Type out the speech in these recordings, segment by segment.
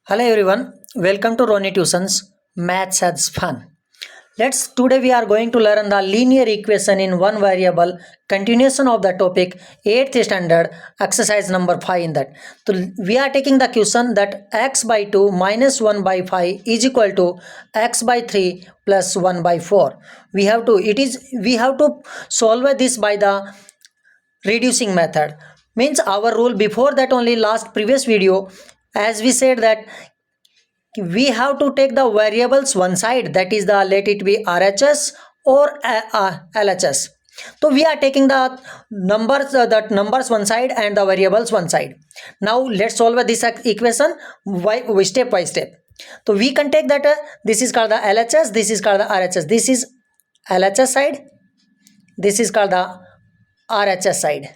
Hello everyone, welcome to Roni Tuitions. Maths has fun. Today we are going to learn the linear equation in one variable. Continuation of the topic 8th standard exercise number 5 in that. So we are taking the question that x by 2 minus 1 by 5 is equal to x by 3 plus 1 by 4. We have to solve this by the reducing method. Means our rule before that only last previous video, as we said that we have to take the variables one side, that is the let it be RHS or LHS. So we are taking the numbers numbers one side and the variables one side. Now let's solve this equation step by step. So we can take that this is called the LHS, this is called the RHS. This is LHS side, this is called the RHS side.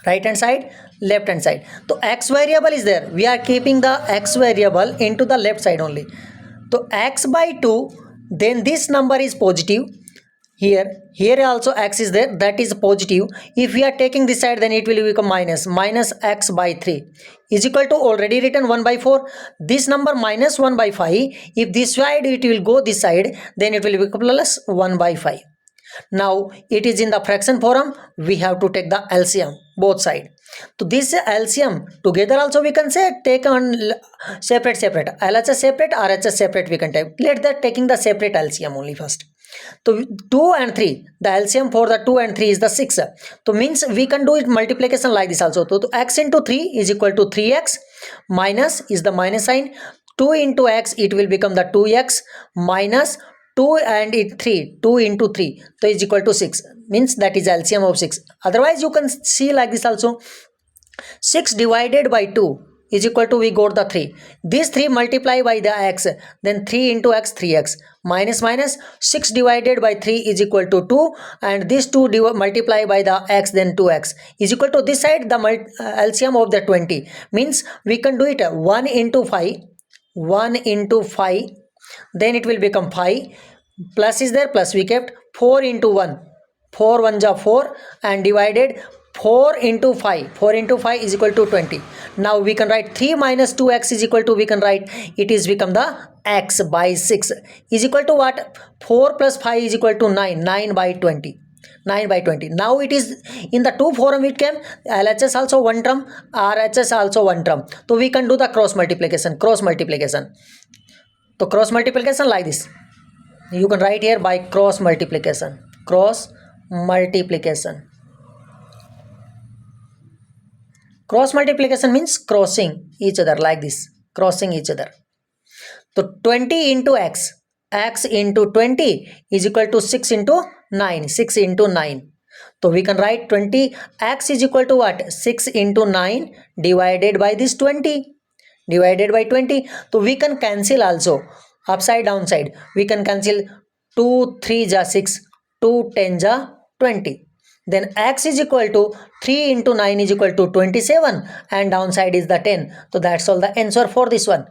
Right hand side, left hand side. So x variable is there, we are keeping the x variable into the left side only. So x by 2, then this number is positive. Here also x is there, that is positive. If we are taking this side, then it will become minus x by 3 is equal to already written 1 by 4. This number minus 1 by 5, if this side it will go this side, then it will become plus 1 by 5. Now it is in the fraction form, we have to take the LCM both side. So this LCM together also we can say take on separate LHS separate, RHS separate we can take. Let that taking the separate LCM only first. So 2 and 3, the LCM for the 2 and 3 is the 6. So means we can do it multiplication like this also. So x into 3 is equal to 3x, minus is the minus sign, 2 into x it will become the 2x, minus 2 and 3, 2 into 3, so is equal to 6, means that is LCM of 6. Otherwise you can see like this also, 6 divided by 2 is equal to, we got the 3, this 3 multiply by the x, then 3 into x, 3x, minus 6 divided by 3 is equal to 2, and this 2 multiply by the x, then 2x is equal to this side the LCM of the 20, means we can do it 1 into 5, 1 into 5, then it will become 5, plus is there, plus we kept 4 into 1, 4 1 ja 4, and divided 4 into 5, 4 into 5 is equal to 20. Now we can write 3 minus 2x is equal to, we can write it is become the x by 6 is equal to what, 4 plus 5 is equal to 9, 9 by 20. 9 by 20. Now it is in the two form it came, LHS also one term, RHS also one term. So we can do the cross multiplication. So cross multiplication like this, you can write here by cross multiplication. Cross multiplication means crossing each other like this, crossing each other. So 20 into x into 20 is equal to 6 into 9, 6 into 9. So we can write 20 x is equal to what, 6 into 9 divided by this 20, divided by 20. So we can cancel also upside downside, we can cancel 2 3 ja 6, 2 10 ja 20, then x is equal to 3 into 9 is equal to 27, and downside is the 10. So that's all the answer for this one.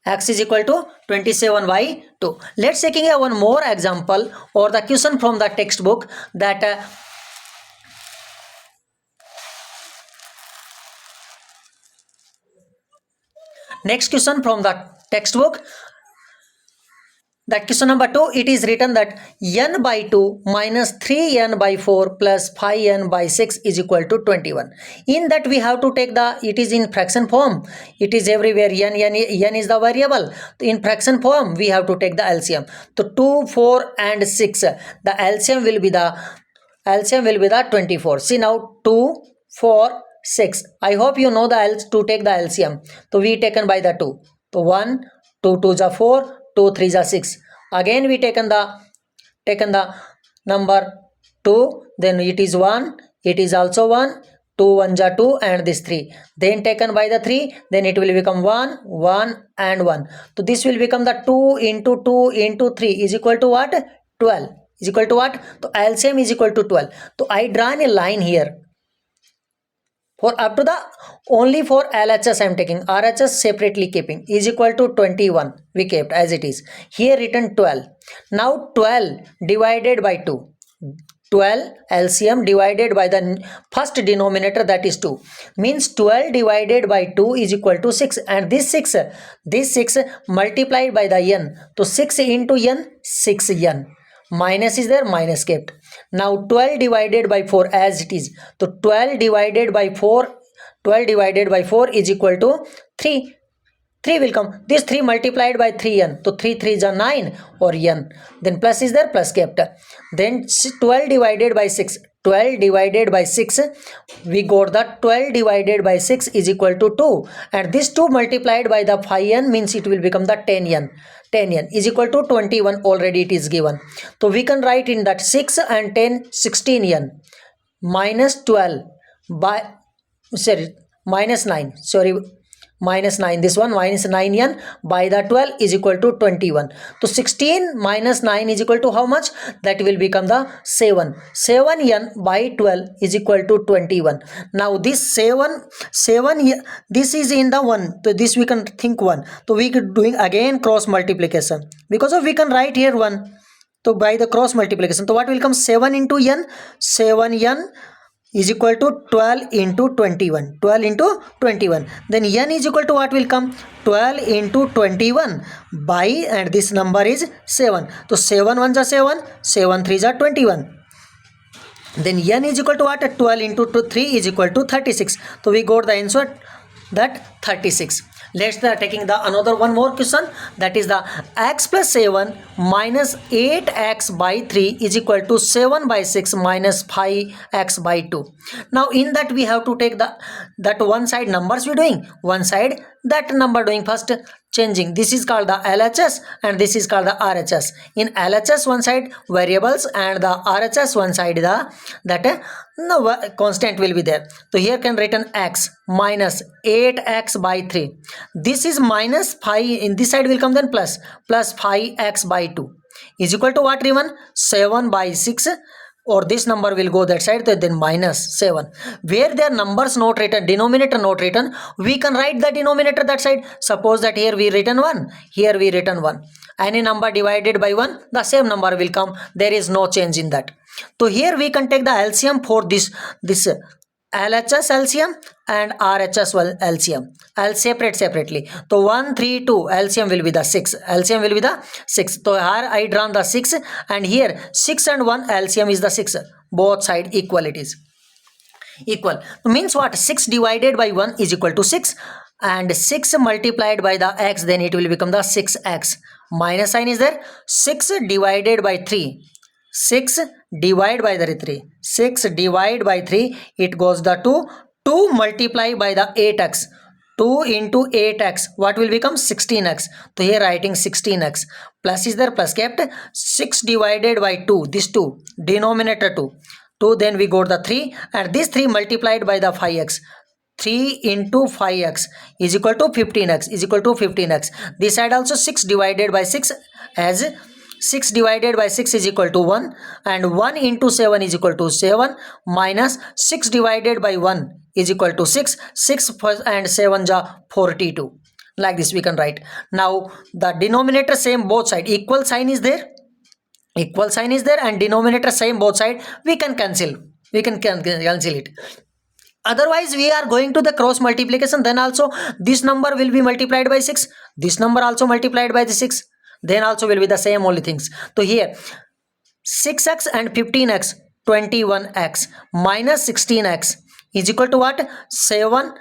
X is equal to 27 by 2. Let's taking one more example or the question from the textbook that next question from the textbook, that question number 2, it is written that n by 2 minus 3n by 4 plus 5n by 6 is equal to 21. In that we have to take the, it is in fraction form, it is everywhere n is the variable. In fraction form we have to take the LCM. So 2, 4 and 6, the LCM will be the 24. See now 2, 4, 6. I hope you know to take the LCM. So we taken by the 2. So 1, 2 2 ja 4, 2 3 ja 6. Again we taken the number 2, then it is 1, it is also 1, 2 1 ja 2, and this 3. Then taken by the 3, then it will become 1, 1 and 1. So this will become the 2 into 3 is equal to what? 12. Is equal to what? So LCM is equal to 12. So I drawn a line here. For up to the only for LHS I am taking, RHS separately keeping, is equal to 21 we kept as it is. Here written 12. Now 12 divided by 2. 12 LCM divided by the first denominator, that is 2, means 12 divided by 2 is equal to 6, and this 6 multiplied by the n, so 6 into n, 6n, minus is there, minus kept. Now 12 divided by 4 as it is, so 12 divided by 4 is equal to 3. 3 will come, this 3 multiplied by 3n, so 3 3 is 9 or n, then plus is there, plus kept. Then 12 divided by 6, 12 divided by 6, we got that 12 divided by 6 is equal to 2, and this 2 multiplied by the 5n means it will become the 10n. 10n is equal to 21, already it is given. So we can write in that 6 and 10, 16n, minus 12 by, minus 9, minus 9, this one minus 9n by the 12 is equal to 21. So 16 minus 9 is equal to how much? That will become the 7. 7n by 12 is equal to 21. Now this 7 this is in the 1, so this we can think 1, so we could doing again cross multiplication, because of we can write here 1, so by the cross multiplication, so what will come? 7 into n, 7n is equal to 12 into 21, 12 into 21, then n is equal to what will come? 12 into 21 by, and this number is 7, so 7 1s are 7, 7 3s are 21, then n is equal to what? 12 into 3 is equal to 36, so we got the answer, that 36. Let's taking the another one more question, that is the x plus 7 minus 8x by 3 is equal to 7 by 6 minus 5x by 2. Now in that we have to take that one side numbers we doing, one side that number doing, first changing, this is called the LHS and this is called the RHS. In LHS one side variables and the RHS one side that constant will be there. So here can written x minus 8x by 3, this is minus 5, in this side will come, then plus 5x by 2 is equal to what? Even 7 by 6, or this number will go that side, then minus 7. Where their numbers not written, denominator not written, we can write the denominator that side. Suppose that here we written 1, here we written 1. Any number divided by 1, the same number will come. There is no change in that. So here we can take the LCM for this LHS LCM and RHS LCM. I'll separate separately. So 1 3 2 LCM will be the 6. LCM will be the 6. So here I drawn the 6, and here 6 and 1 LCM is the 6. Both side equal it is. Equal means what? 6 divided by 1 is equal to 6, and 6 multiplied by the x, then it will become the 6x. Minus sign is there. 6 divided by 3. 6 divided by the 3. 6 divided by 3, it goes the 2. 2 multiply by the 8x. 2 into 8x, what will become? 16x. So here writing 16x. Plus is there, plus kept. 6 divided by 2, this 2, denominator 2. 2, then we got the 3, and this 3 multiplied by the 5x. 3 into 5x is equal to 15x, is equal to 15x. This side also 6 divided by 6, as 6 divided by 6 is equal to 1, and 1 into 7 is equal to 7, minus 6 divided by 1 is equal to 6. 6 and 7 are 42. Like this we can write. Now the denominator same both side, equal sign is there. Equal sign is there and denominator same both side. We can cancel. We can cancel it. Otherwise we are going to the cross multiplication, then also this number will be multiplied by 6. This number also multiplied by the 6. Then also will be the same only things. So here 6x and 15x, 21x minus 16x is equal to what? 7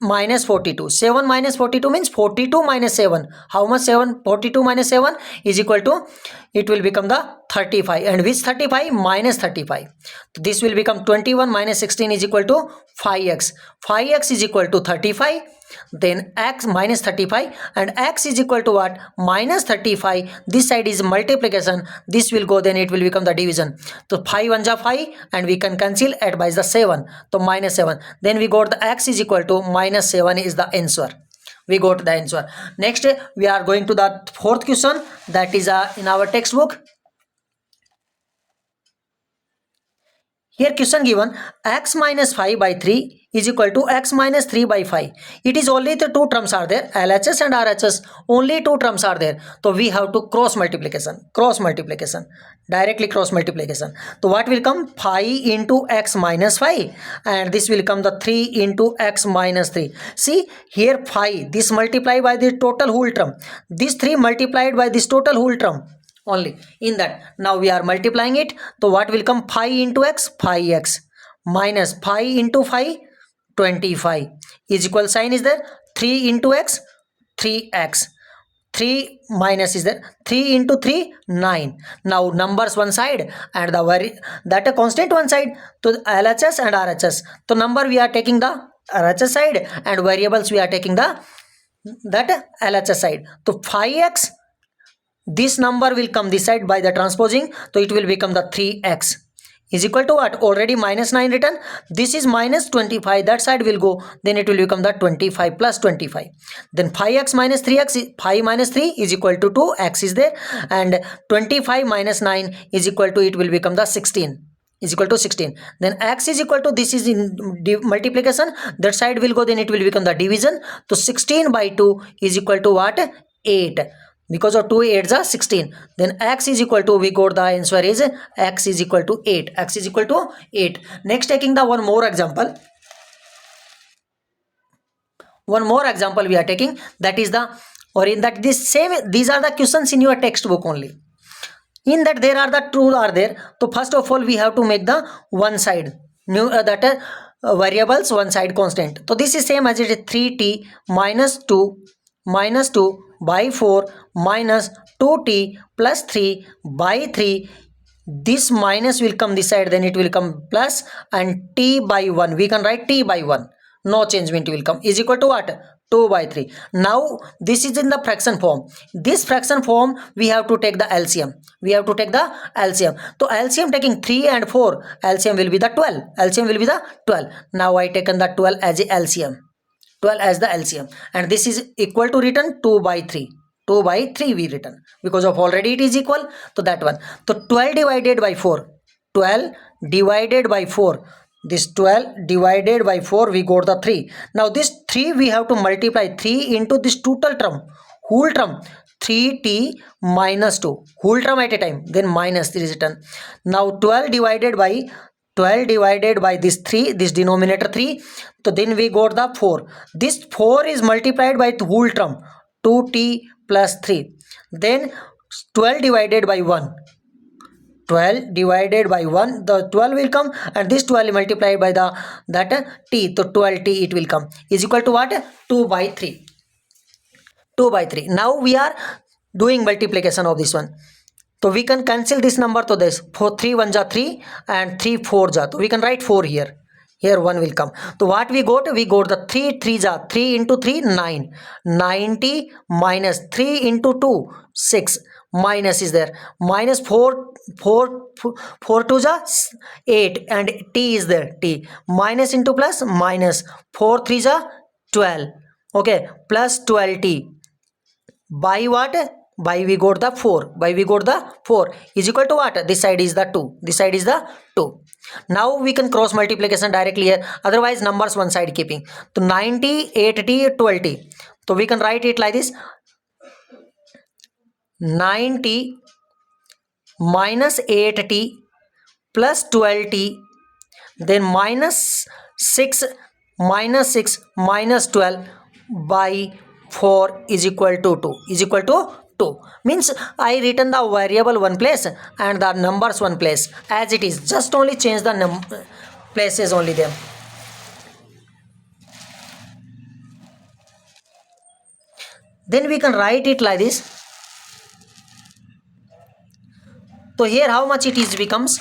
minus 42. 7 minus 42 means 42 minus 7. How much? 7. 42 minus 7 is equal to, it will become the 35. And which 35? Minus 35. So this will become 21 minus 16 is equal to 5x. 5x is equal to 35. Then x minus 35, and x is equal to what? Minus 35. This side is multiplication, this will go, then it will become the division. So 5 1s are 5, and we can cancel, add by the 7, so minus 7. Then we got the x is equal to minus 7 is the answer. We got the answer. Next we are going to the fourth question, that is in our textbook. Here question given x minus 5 by 3 is equal to x minus 3 by 5. It is only the two terms are there, LHS and RHS, only two terms are there. So we have to cross multiplication, directly cross multiplication. So what will come? 5 into x minus 5, and this will come the 3 into x minus 3. See here 5, this multiplied by the total whole term, this 3 multiplied by this total whole term. Only in that now we are multiplying it. So what will come? 5 into x, 5x, minus 5 into 5, 25, is equal sign is there, 3 into x, 3x, 3 minus is there, 3 into 3, 9. Now numbers one side and that a constant one side, to LHS and RHS. So number we are taking the RHS side and variables we are taking the that LHS side. So 5x, this number will come this side by the transposing, so it will become the 3x is equal to what? Already minus 9 written, this is minus 25, that side will go, then it will become the 25 plus 25. Then 5x minus 3x, 5 minus 3 is equal to 2, x is there, and 25 minus 9 is equal to, it will become the 16, is equal to 16. Then x is equal to, this is in multiplication, that side will go, then it will become the division. So 16 by 2 is equal to what? 8. Because of 2 8s are 16. Then x is equal to, we got the answer is x is equal to 8. X is equal to 8. Next, taking the one more example. One more example we are taking, that is the, or in that this same, these are the questions in your textbook only. In that there are the truth are there. So first of all we have to make the one side new variables one side constant. So this is same as it is 3t minus 2 by 4 minus 2t plus 3 by 3. This minus will come this side, then it will come plus, and t by 1, we can write t by 1, no changement will come, is equal to what? 2 by 3. Now this is in the fraction form. This fraction form we have to take the LCM. We have to take the LCM. So LCM taking 3 and 4, LCM will be the 12. LCM will be the 12. Now I taken the 12 as a LCM. 12 as the LCM, and this is equal to written 2 by 3. 2 by 3 we written, because of already it is equal to that one. So 12 divided by 4. 12 divided by 4. This 12 divided by 4, we got the 3. Now this 3 we have to multiply 3 into this total term, whole term, 3t minus 2, whole term at a time, then minus 3 is written. Now 12 divided by this 3, this denominator 3, so then we got the 4. This 4 is multiplied by the whole term, 2t plus 3. Then 12 divided by 1. 12 divided by 1, the 12 will come, and this 12 multiplied by the that t, so 12t it will come, is equal to what? 2 by 3. 2 by 3. Now we are doing multiplication of this one. So we can cancel this number to this. 4 3 1 ja 3 and 3 4 ja. So we can write 4 here. Here 1 will come. So what we got? We got the 3 3 ja, 3 into 3 9. 90 minus 3 into 2 6. Minus is there. Minus 4 2 ja 8, and t is there. T minus into plus minus 4 3 ja 12. Okay, plus 12t by what? By we got the 4. By we got the 4 is equal to what? This side is the 2. This side is the 2. Now we can cross multiplication directly here. Otherwise numbers one side keeping. So 90, 8t, 12t. So we can write it like this. 90 minus 8t plus 12t, then minus 6 minus 12 by 4 is equal to 2. Is equal to 2. Means I written the variable one place and the numbers one place as it is. Just only change the places only them. Then we can write it like this. So here how much it is becomes?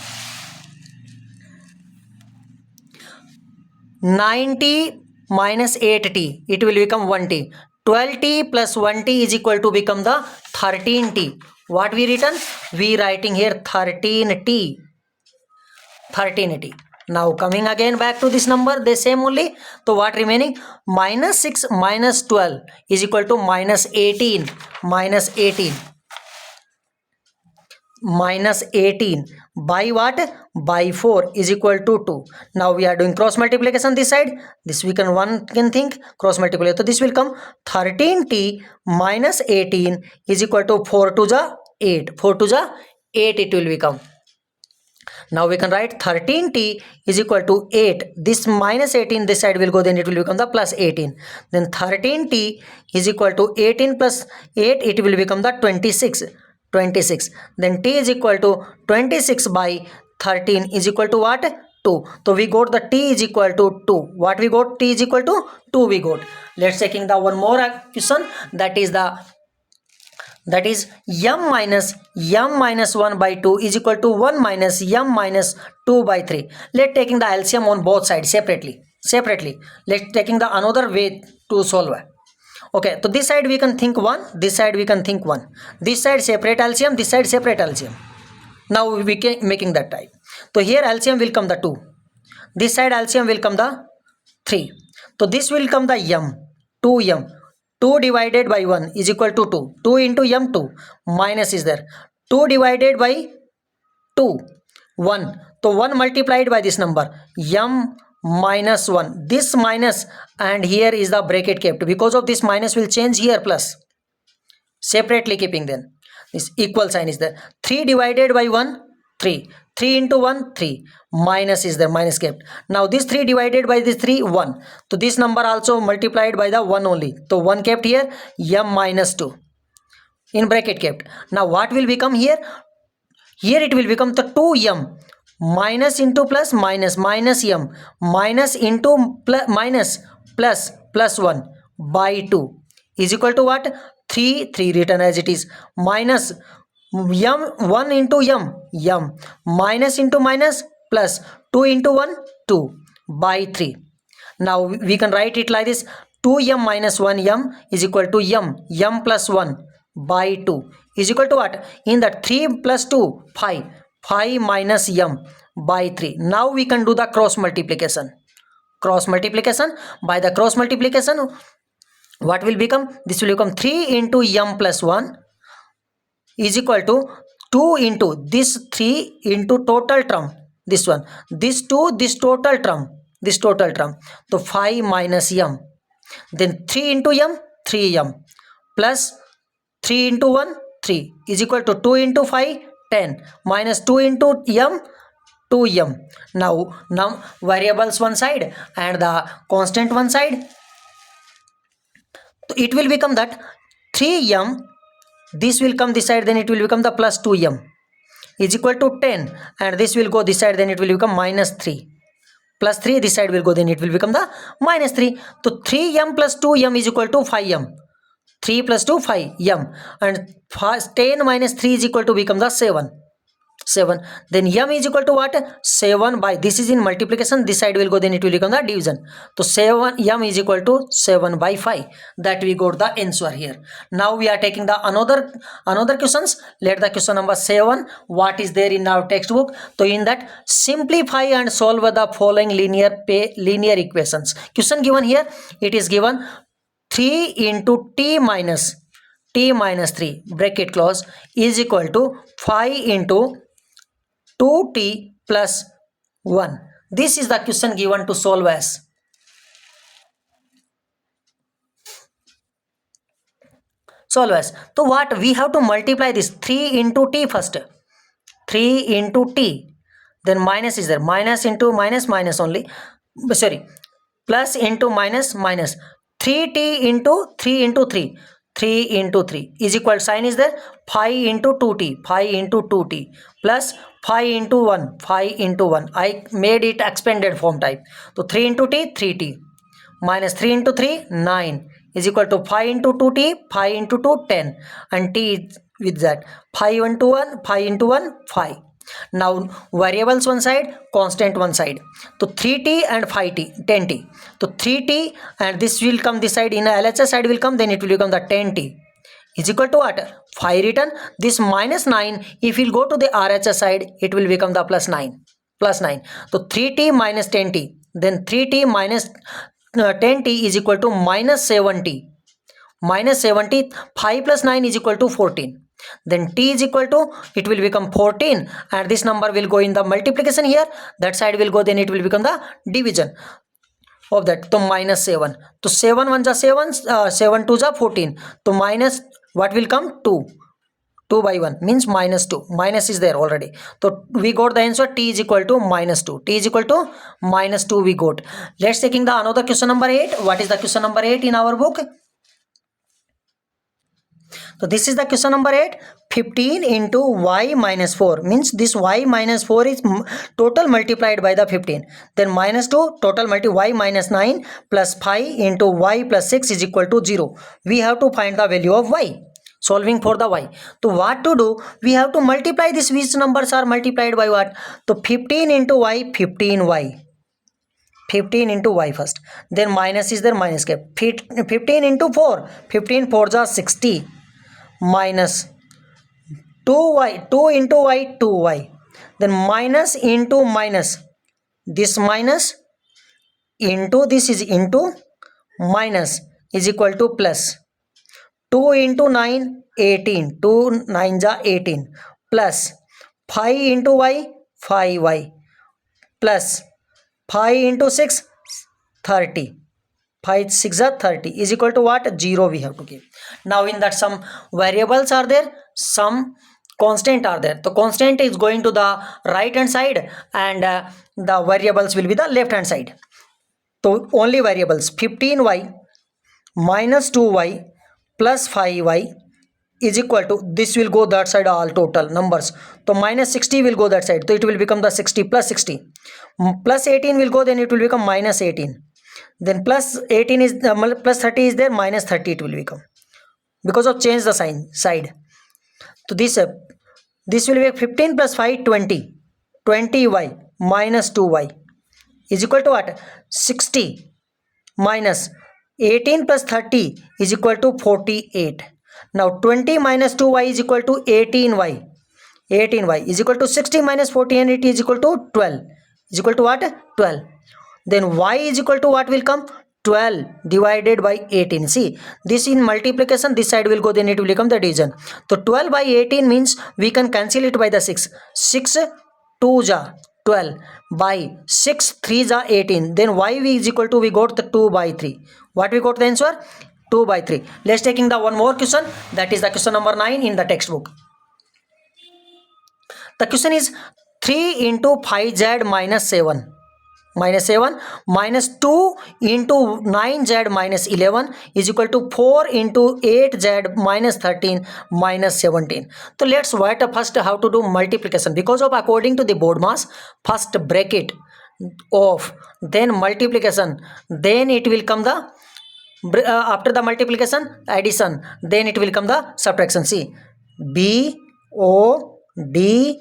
90 minus 8t, it will become 1t. 12t plus 1t is equal to become the 13t. What we written? We writing here 13t. 13t. Now coming again back to this number, the same only. So what remaining? Minus 6 minus 12 is equal to minus 18. Minus 18. minus 18 by what? By 4 is equal to 2. Now we are doing cross multiplication this side. This one can think cross multiply. So this will come 13t minus 18 is equal to 4 to the 8. 4 to the 8 it will become. Now we can write 13t is equal to 8. This minus 18 this side will go, then it will become the plus 18. Then 13t is equal to 18 plus 8, it will become the 26. 26. Then t is equal to 26 by 13 is equal to what? 2. So we got the t is equal to 2. What we got? T is equal to 2 we got. Let's taking the one more question, that is m minus 1 by 2 is equal to 1 minus m minus 2 by 3. Let's taking the LCM on both sides separately. Let's taking the another way to solve. Okay, so this side we can think 1, this side we can think 1. This side separate LCM, this side separate LCM. Now we can making that type. So here LCM will come the 2. This side LCM will come the 3. So this will come the m, 2m. 2 divided by 1 is equal to 2. 2 into m, 2. Minus is there. 2 divided by 2, 1. So 1 multiplied by this number, m minus 1. This minus and here is the bracket kept. Because of this minus will change here plus. Separately keeping then. This equal sign is there. 3 divided by 1, 3. 3 into 1, 3. Minus is there, minus kept. Now this 3 divided by this 3, 1. So this number also multiplied by the 1 only. So 1 kept here, m minus 2. In bracket kept. Now what will become here? Here it will become the 2m. Minus into plus minus, minus m. Minus into plus 1 by 2 is equal to what? 3 written as it is. Minus m 1 into m minus into minus plus 2 into 1 2 by 3. Now we can write it like this: 2m minus 1m is equal to m plus 1 by 2 is equal to what? In that 3 plus 2 5 minus m by 3. Now we can do the cross multiplication. By the cross multiplication, what will become? This will become 3 into m plus 1 is equal to 2 into this 3 into total term, this one, this 2, this total term. So 5 minus m. Then 3 into m, 3m plus 3 into 1, 3 is equal to 2 into 5, 10 minus 2 into m, 2m. Now variables one side and the constant one side. So it will become that 3m, this will come this side, then it will become the plus 2m is equal to 10, and this will go this side, then it will become minus 3. Plus 3 this side will go, then it will become the minus 3. So 3m plus 2m is equal to 5m. 3 plus 2 5m, and 10 minus 3 is equal to become the 7. Then m is equal to what? 7 by, this is in multiplication, this side will go, then it will become the division. So m is equal to 7 by 5. That we got the answer here. Now we are taking the another questions. Let the question number 7, what is there in our textbook? So in that, simplify and solve the following linear equations. Question given here, it is given 3 into t minus 3 bracket close is equal to 5 into 2t plus 1. This is the question given to solve as. So what we have to multiply this 3 into t first. 3 into t. Then minus is there. Minus into minus only. Sorry. Plus into minus. 3t into 3 into 3. 3 into 3 is equal, sign is there, 5 into 2t plus 5 into 1 I made it expanded form type. So 3 into t 3t minus 3 into 3 9 is equal to 5 into 2t 5 into 2 10, and t with that 5 into 1 5. Now variables one side, constant one side. So 3t and 5t 10t. So 3t and this will come this side, in a LHS side will come, then it will become the 10t is equal to what? 5 written. This minus 9, if you go to the RHS side, it will become the plus 9. So 3t minus 10t. Then 3t minus 10t is equal to minus 7t. 5 plus 9 is equal to 14. then t is equal to, it will become 14, and this number will go in the multiplication here, that side will go, then it will become the division of that. So minus 7, so 7 1 ja 7, 7 2 ja 14, so minus what will come, 2, 2 by 1 means minus 2, minus is there already, so we got the answer t is equal to minus 2, t is equal to minus 2 we got. Let's taking the another question number 8. What is the question number 8 in our book? So this is the question number 8. 15 into y minus 4 means this y minus 4 is total multiplied by the 15. Then minus 2 total y minus 9 plus 5 into y plus 6 is equal to 0. We have to find the value of y. Solving for the y. So what to do? We have to multiply this. Which numbers are multiplied by what? So 15 into y, 15y. 15 into y first. Then minus is there, minus cap. 15 into 4. 15 4 are 60. Minus 2y, 2 into y, 2y, then minus into minus, this minus into this is into minus is equal to plus, 2 into 9 18, 2 9 ja 18, plus 5 into y 5y, plus 5 into 6 30, 5 6 are 30 is equal to what? 0 we have to give. Now in that some variables are there, some constant are there. The constant is going to the right hand side and the variables will be the left hand side. So only variables 15y minus 2y plus 5y is equal to, this will go that side, all total numbers. So minus 60 will go that side, so it will become the 60 plus 60. Plus 18 will go, then it will become minus 18. Then plus 18 is plus 30 is there, minus 30 it will become, because of change the sign side. So this will be 15 plus 5 20, 20y minus 2y is equal to what? 60 minus 18 plus 30 is equal to 48. Now 20 minus 2y is equal to 18y. 18y is equal to 60 minus 48 is equal to 12. Is equal to what? 12. Then y is equal to what will come? 12 divided by 18. See, this in multiplication, this side will go, then it will become the division. So 12 by 18 means we can cancel it by the 6. 6 2 ja 12 by 6 3 ja 18. Then y is equal to, we got the 2 by 3. What we got the answer? 2 by 3. Let's taking the one more question. That is the question number 9 in the textbook. The question is 3 into 5z minus 7. Minus 7 minus 2 into 9z minus 11 is equal to 4 into 8z minus 13 minus 17. So let's write first how to do multiplication, because of according to the board mass, first bracket of, then multiplication, then it will come the after the multiplication addition, then it will come the subtraction. See, B O D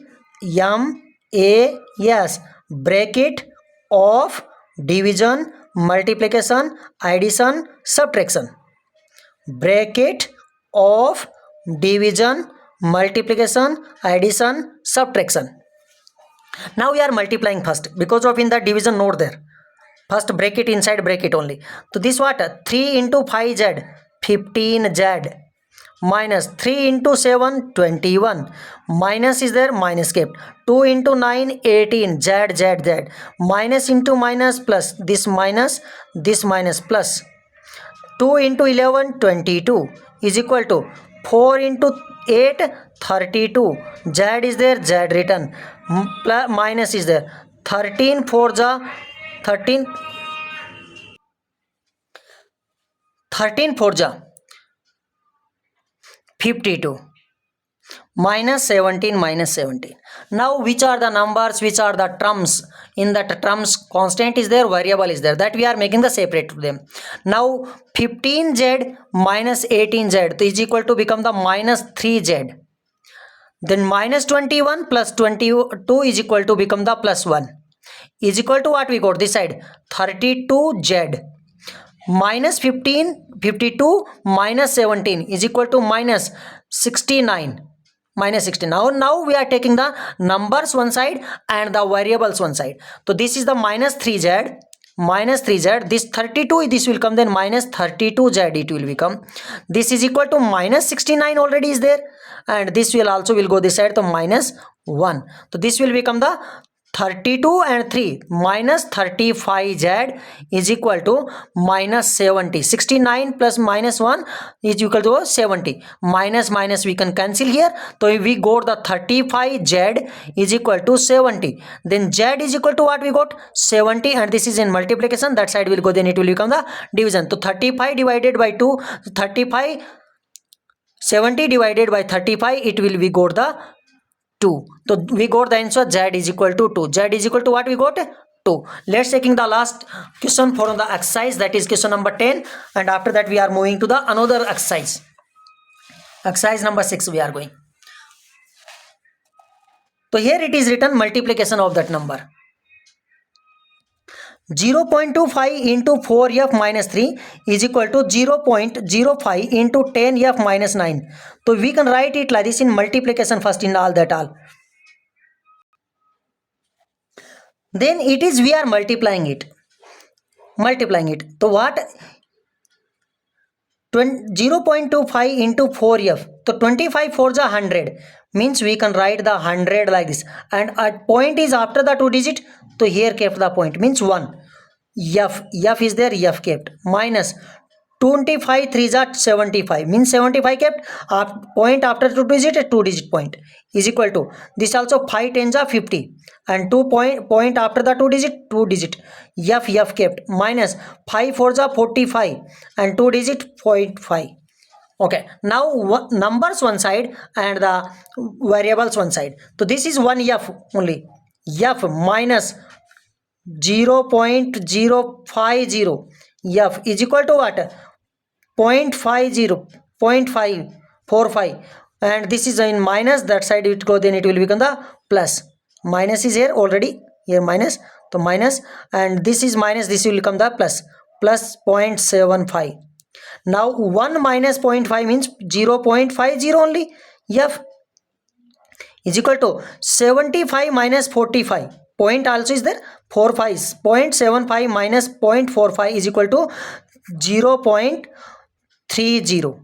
M A S, bracket of division, multiplication, addition, subtraction. Bracket of division, multiplication, addition, subtraction. Now we are multiplying first, because of in the division note there. First bracket, inside bracket only. So this what? 3 into 5z, 15z, minus 3 into 7, 21, minus is there, minus kept, 2 into 9, 18, z, minus into minus plus, this minus plus, 2 into 11, 22 is equal to 4 into 8, 32, z is there, z written, plus minus is there, 13 4 ja 13, 13 4 ja 52, minus 17 minus 17. Now which are the numbers, which are the terms? In that terms, constant is there, variable is there, that we are making the separate to them. Now 15z minus 18z is equal to become the minus 3z. Then minus 21 plus 22 is equal to become the plus 1. Is equal to what we got this side? 32z. Minus 15, 52 minus 17 is equal to minus 69. Minus 16. Now we are taking the numbers one side and the variables one side. So this is the minus 3z. Minus 3z. This 32, this will come, then minus 32z it will become. This is equal to minus 69 already is there. and this will also will go this side, so minus 1. So this will become the 32 and 3 minus 35z is equal to minus 70. 69 plus minus 1 is equal to 70. Minus minus we can cancel here. So if we got the 35z is equal to 70, then z is equal to what we got? 70, and this is in multiplication. That side will go, then it will become the division. So 35 divided by 2, 35, 70 divided by 35, it will be got the 2. So we got the answer z is equal to 2. Z is equal to what we got? 2. Let's taking the last question for the exercise, that is question number 10, and after that we are moving to the another exercise. Exercise number 6 we are going. So here it is written multiplication of that number. 0.25 into 4f minus 3 is equal to 0.05 into 10f minus 9. So we can write it like this in multiplication first in all that all. Then it is we are multiplying it. So what? 0.25 into 4f. So 25 4 is 100. Means we can write the 100 like this. And a point is after the 2 digit. So here kept the point. Means 1. F is there. F kept. Minus 25 3 is 75. Means 75 kept. Point after 2 digit. 2 digit point. Is equal to. This also 5 10 is 50. And 2 point after the 2 digit. 2 digit. F kept. Minus 5 4 is 45. And 2 digit 0.5. Okay, now numbers one side and the variables one side. So this is one f only. F minus 0.050 f is equal to what? 0.50, 0.545, and this is in minus. That side it go, then it will become the plus. Minus is here already, here minus, so minus, and this is minus, this will become the plus. Plus 0.75. Now 1 minus 0.5 means 0.50 only. F is equal to 75 minus 45. Point also is there. 45. 0.75 minus 0.45 is equal to 0.30.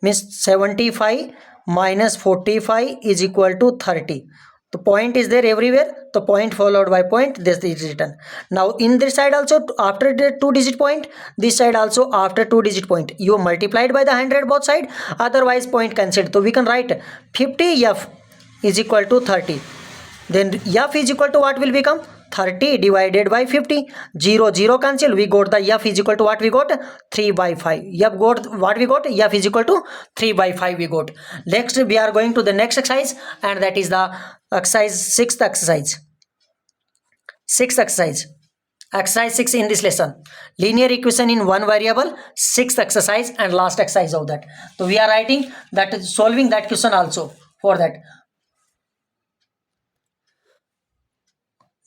Means 75 minus 45 is equal to 30. The point is there everywhere. The point followed by point, this is written. Now in this side also after the 2 digit point, this side also after 2 digit point. You multiplied by the 100 both side, otherwise point cancelled. So we can write 50f is equal to 30. Then f is equal to what will become? 30 divided by 50. 0 0 cancel. We got the f is equal to what we got? 3 by 5. F got what we got? F is equal to 3 by 5 we got. Next we are going to the next exercise, and that is the exercise 6th exercise. 6th exercise. Exercise 6 in this lesson. Linear equation in one variable. 6th exercise and last exercise of that. So we are writing that, solving that question also for that.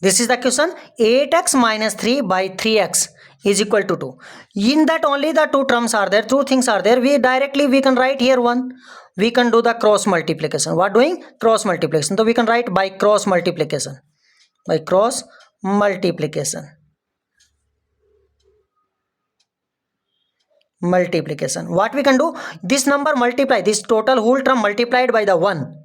This is the question. 8x minus 3 by 3x is equal to 2. In that only the two terms are there, two things are there. We can write here one. We can do the cross multiplication. What doing? Cross multiplication. So we can write by cross multiplication. By cross multiplication. What we can do? This number multiply, this total whole term multiplied by the 1.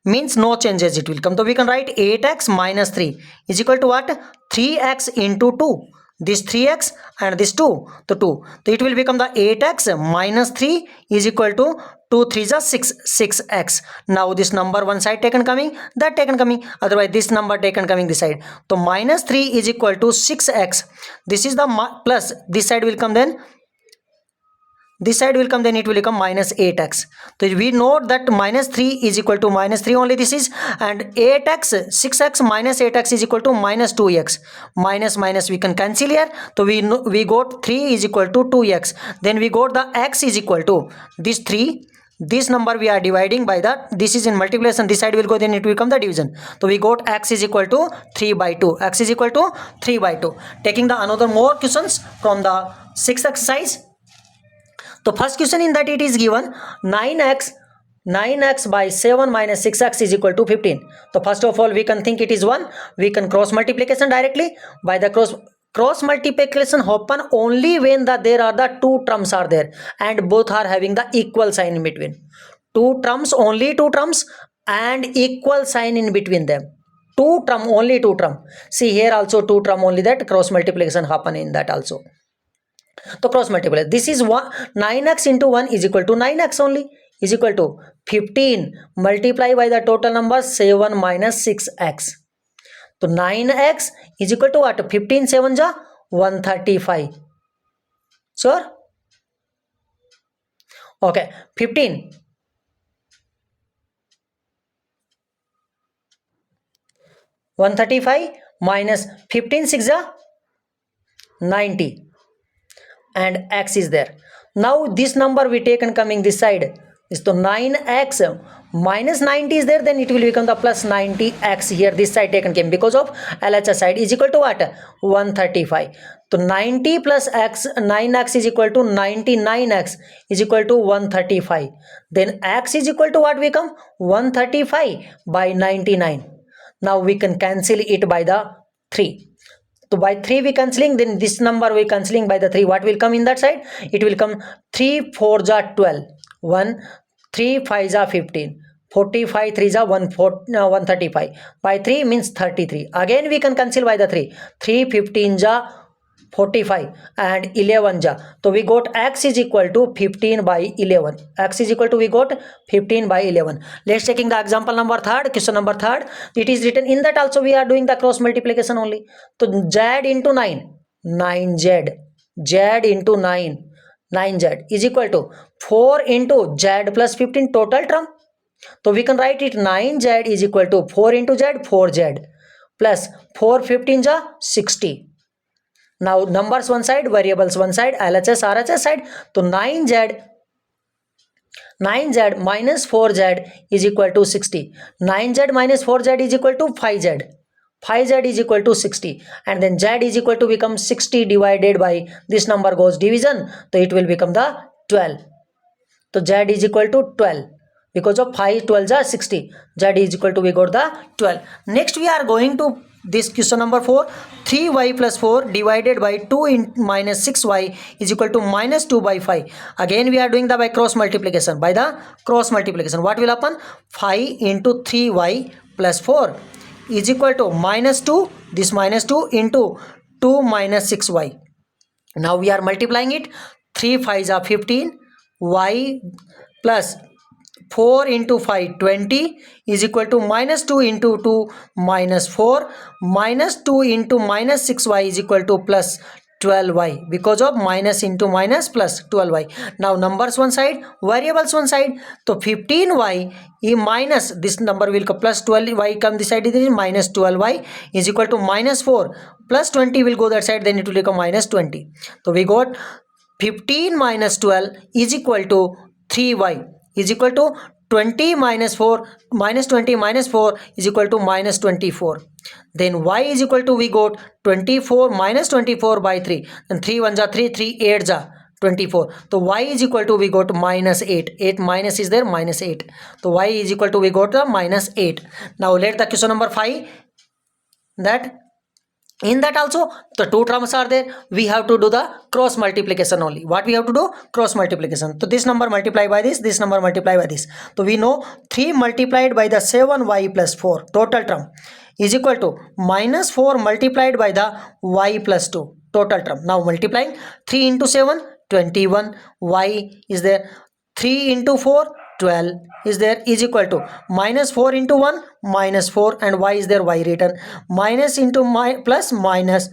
Means no changes it will come. So we can write 8x minus 3 is equal to what? 3x into 2. This 3x and this 2. So 2. So it will become the 8x minus 3 is equal to 2 3 is 6x. Now this number one side taken coming, that taken coming. Otherwise this number taken coming this side. So minus 3 is equal to 6x. This is the plus. This side will come then. This side will come, then it will become minus 8x. So we know that minus 3 is equal to minus 3 only this is, and 8x, 6x minus 8x is equal to minus 2x. Minus minus we can cancel here. So we got 3 is equal to 2x. Then we got the x is equal to this 3. This number we are dividing by that. This is in multiplication. This side will go, then it will become the division. So we got x is equal to 3 by 2. X is equal to 3 by 2. Taking the another more questions from the 6th exercise. So first question in that it is given 9x by 7 minus 6x is equal to 15. So first of all we can think it is 1. We can cross multiplication directly. By the cross multiplication happen only when there are the two terms are there and both are having the equal sign in between. Two terms, only two terms, and equal sign in between them. Two term, only two term. See here also two term only, that cross multiplication happen in that also. So cross multiply. This is 9x into 1 is equal to 9x only, is equal to 15 multiply by the total number 7 minus 6x. So 9x is equal to what? 15 7 ja 135. Sure? Okay, 15. 135 minus 15 6 ja 90. And x is there. Now this number we take and coming this side is to 9x minus 90 is there, then it will become the plus 90x here, this side taken came because of LHS side is equal to what? 135. So 90 plus x, 9x is equal to 99x is equal to 135. Then x is equal to what become? 135 by 99. Now we can cancel it by the 3. So by 3 we cancelling, then this number we cancelling by the 3. What will come in that side? It will come 3 4 ja 12, 1 3 5 ja 15, 45 3 ja 135. By 3 means 33. Again we can cancel by the 3. 3 15 ja 45 and 11 ja. So we got x is equal to 15 by 11. X is equal to we got 15 by 11. Let's taking the example number 3rd, question number 3rd. It is written in that also we are doing the cross multiplication only. So z into 9, 9z, z into 9, 9z is equal to 4 into z plus 15 total term. So we can write it 9z is equal to 4 into z, 4z plus 4 15 ja 60. Now numbers one side, variables one side, LHS, RHS side. So 9z minus 4z is equal to 60. 9z minus 4z is equal to 5z. 5z is equal to 60. And then z is equal to become 60 divided by this number goes division. So it will become the 12. So z is equal to 12. Because of 5 12 is 60. Z is equal to we got the 12. Next we are going to this question number 4. 3y plus 4 divided by 2 in minus 6y is equal to minus 2 by 5. Again we are doing the by cross multiplication. By the cross multiplication, what will happen? 5 into 3y plus 4 is equal to minus 2. This minus 2 into 2 minus 6y. Now we are multiplying it. 3 5s are 15. Y plus 4 into 5 20 is equal to minus 2 into 2 minus 4 minus 2 into minus 6y is equal to plus 12y because of minus into minus plus 12y. Now numbers one side, variables one side. So 15y minus this number will come plus 12y come this side is minus 12y is equal to minus 4 plus 20 will go that side, then it will become minus 20. So we got 15 minus 12 is equal to 3y is equal to 20 minus 4 minus 20 minus 4 is equal to minus 24. Then y is equal to we got 24 minus 24 by 3. Then 3 1 ja 3, 3 8 ja 24. So y is equal to we got minus 8. 8 minus is there minus 8. So y is equal to we got the minus 8. Now let the question number 5 that in that also the two terms are there. We have to do the cross multiplication only. What we have to do? Cross multiplication. So this number multiply by this number multiply by this. So we know 3 multiplied by the 7y plus 4 total term is equal to minus 4 multiplied by the y plus 2 total term. Now multiplying 3 into 7 21, y is there 3 into 4 12 is there is equal to minus 4 into 1 minus 4 and y is there y written minus into plus minus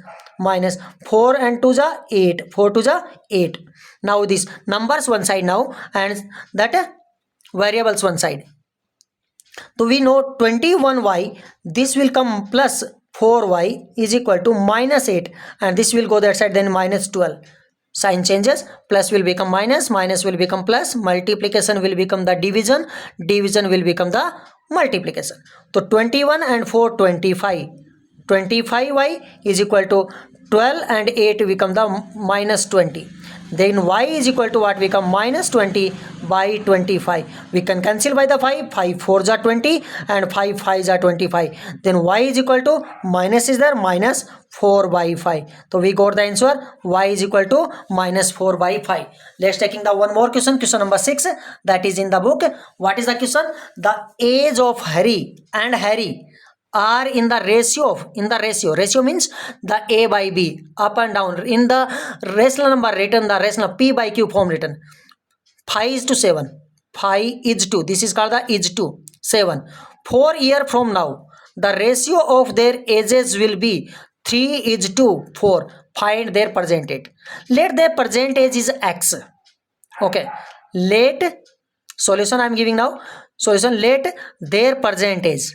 4 and 2 ja 8, 4 2 ja 8. Now this numbers one side now and that variables one side. So we know 21y this will come plus 4y is equal to minus 8 and this will go that side, then minus 12. Sign changes, plus will become minus, minus will become plus, multiplication will become the division, division will become the multiplication. So 21 and 4 25. 25y is equal to 12 and 8 become the minus 20. then y is equal to what become minus 20 by 25. We can cancel by the 5. 5 4s are 20 and 5 5s are 25. Then y is equal to minus is there, minus 4 by 5. So we got the answer y is equal to minus 4 by 5. Let's taking the one more question number 6, that is in the book. What is the question? The age of Hari and Harry are in the ratio means the a by b, up and down. In the rational number written, the rational p by q form written, 5 is to 7, 5 is to, this is called the is to 7. 4 year from now, the ratio of their ages will be 3 is to 4. Find their percentage. Let their percentage is x. Okay, let solution I am giving now. Solution, let their percentage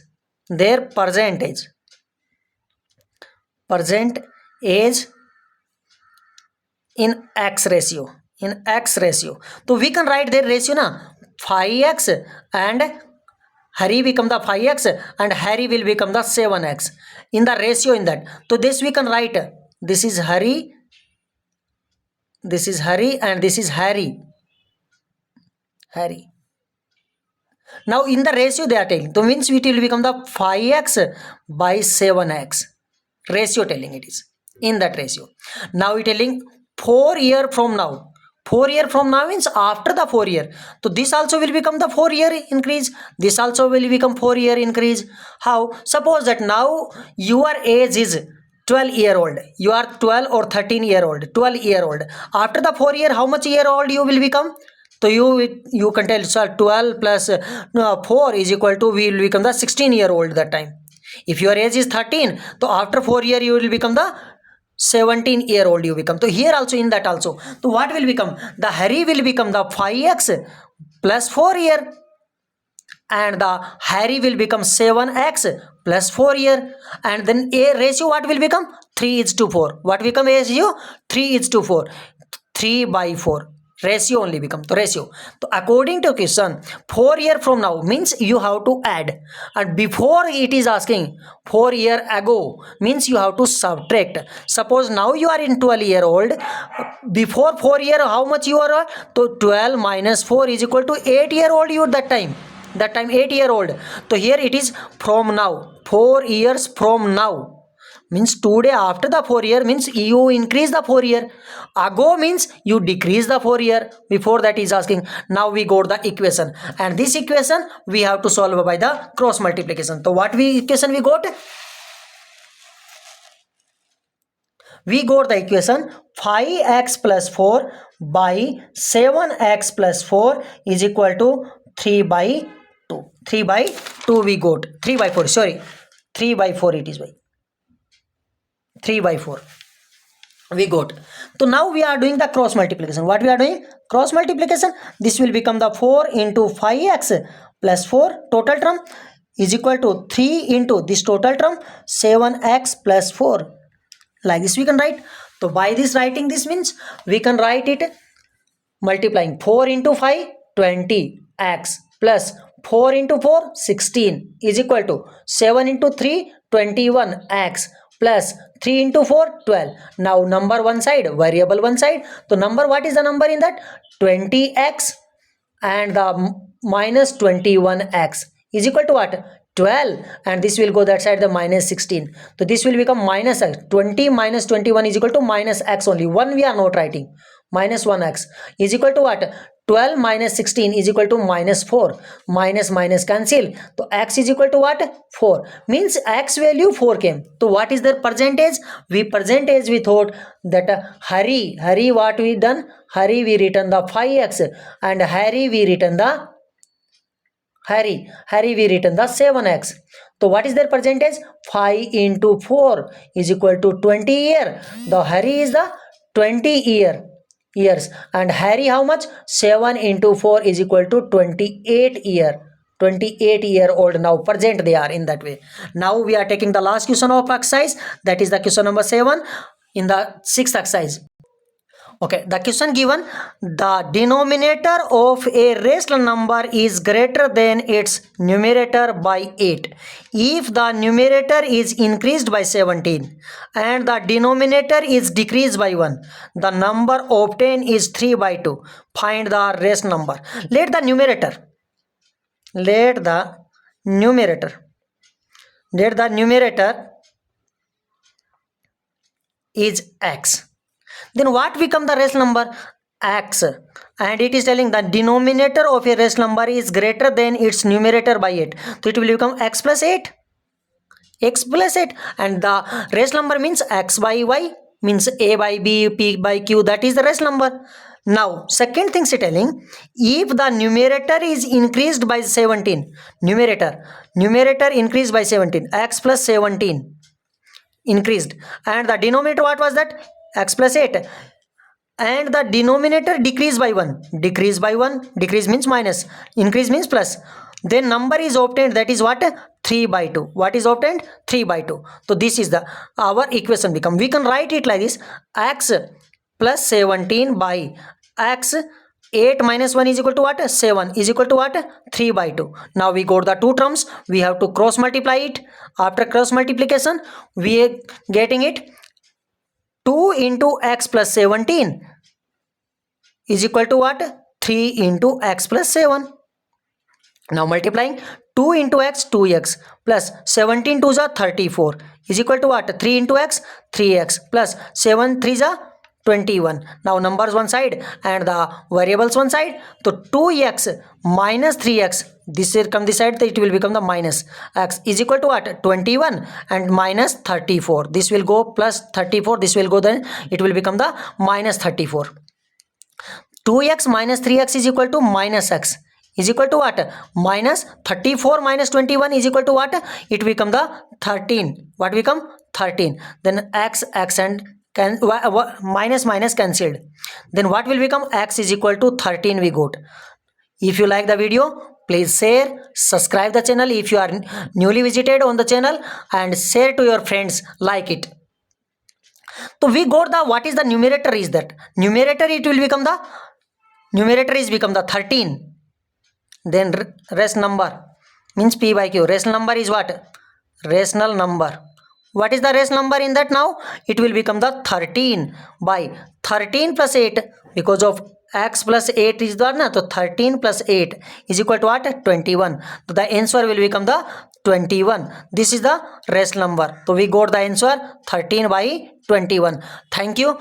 in x ratio. So we can write their ratio na 5x, and Hari become the 5x and Harry will become the 7x in the ratio in that. So this we can write, this is Hari and this is Harry. Now in the ratio they are telling, so means it will become the 5x by 7x. Ratio telling it is in that ratio. Now it telling 4 year from now. 4 year from now means after the 4 year. So this also will become the 4 year increase. This also will become 4 year increase. How? Suppose that now your age is 12-year-old. You are 12 or 13-year-old. 12-year-old. After the 4 year, how much year old you will become? So you can tell, sir, 12 plus 4 is equal to, we will become the 16-year-old that time. If your age is 13, so after 4 year you will become the 17-year-old you become. So here also, in that also, so what will become? The Harry will become the 5x plus 4 year, and the Harry will become 7x plus 4 year, and then a ratio what will become? 3 is to 4. What become a ratio? 3 is to 4. 3 by 4. Ratio only become the ratio. So according to question, 4 year from now means you have to add, and before it is asking 4 year ago means you have to subtract. Suppose now you are in 12-year-old, before 4 year how much you are? So 12 minus 4 is equal to 8-year-old you that time 8-year-old. So here it is from now, 4 years from now means today. After the 4 year means you increase the 4 year. Ago means you decrease the 4 year. Before that is asking. Now we got the equation, and this equation we have to solve by the cross multiplication. So what equation we got? We got the equation 5x plus 4 by 7x plus 4 is equal to 3 by 2. 3 by 2 we got. 3 by 4, sorry, 3 by 4 it is by 3 by 4 we got. So now we are doing the cross multiplication. What we are doing? Cross multiplication. This will become the 4 into 5x plus 4 total term is equal to 3 into this total term 7x plus 4. Like this we can write. So by this writing, this means we can write it multiplying 4 into 5 20x plus 4 into 4 16 is equal to 7 into 3 21x plus 3 into 4 12. Now number one side, variable one side. So number, what is the number in that? 20x, and the minus 21x is equal to what? 12, and this will go that side, the minus 16. So this will become minus x. 20 minus 21 is equal to minus x only. 1 we are not writing. Minus 1x is equal to what? 12 minus 16 is equal to minus 4. Minus minus cancel. So x is equal to what? 4. Means x value 4 came. So what is the percentage? We thought that Hari what we done? Hari we written the 5x, and Harry we written the 7x. So what is their percentage? 5 into 4 is equal to 20 year. The Hari is the 20 years, and Harry how much? 7 into 4 is equal to 28 year. 28-year-old now present they are in that way. Now we are taking the last question of exercise, that is the question number 7 in the 6th exercise. Okay, the question given, the denominator of a rational number is greater than its numerator by 8 if the numerator is increased by 17 and the denominator is decreased by 1. The number obtained is 3 by 2. Find the rational number. Let the numerator is x. Then what become the rational number? X. And it is telling the denominator of a rational number is greater than its numerator by 8. So it will become x plus 8. And the rational number means x by y, means a by b, p by q. That is the rational number. Now second thing is telling, if the numerator is increased by 17, numerator increased by 17, x plus 17 increased, and the denominator, what was that? X plus 8, and the denominator decreased by 1. Decrease means minus, increase means plus. Then number is obtained, that is what? 3 by 2. What is obtained? 3 by 2. So this is the our equation become. We can write it like this: x plus 17 by x 8 minus 1 is equal to what? 7 is equal to what? 3 by 2. Now we got the two terms. We have to cross multiply it. After cross multiplication, we are getting it 2 into x plus 17 is equal to what? 3 into x plus 7. Now multiplying 2 into x, 2x, plus 17 2s are 34 is equal to what? 3 into x, 3x, plus 7 3s are 21. Now numbers one side and the variables one side. So 2x minus 3x, this will come this side, it will become the minus x is equal to what? 21 and minus 34. This will go plus 34, this will go, then it will become the minus 34. 2x minus 3x is equal to minus x is equal to what? Minus 34 minus 21 is equal to what? It will become the 13. What become? 13. Then x and minus cancelled. Then what will become? X is equal to 13 we got. If you like the video, please share, subscribe the channel if you are newly visited on the channel, and share to your friends, like it. So we got the, what is the numerator is that? Numerator, it will become the, numerator is become the 13. Then rational number means p by q. Rational number is what? Rational number. What is the rational number in that now? It will become the 13 by 13 plus 8, because of x plus 8 is there na, so 13 plus 8 is equal to what? 21. So the answer will become the 21. This is the rational number. So we got the answer 13 by 21. Thank you.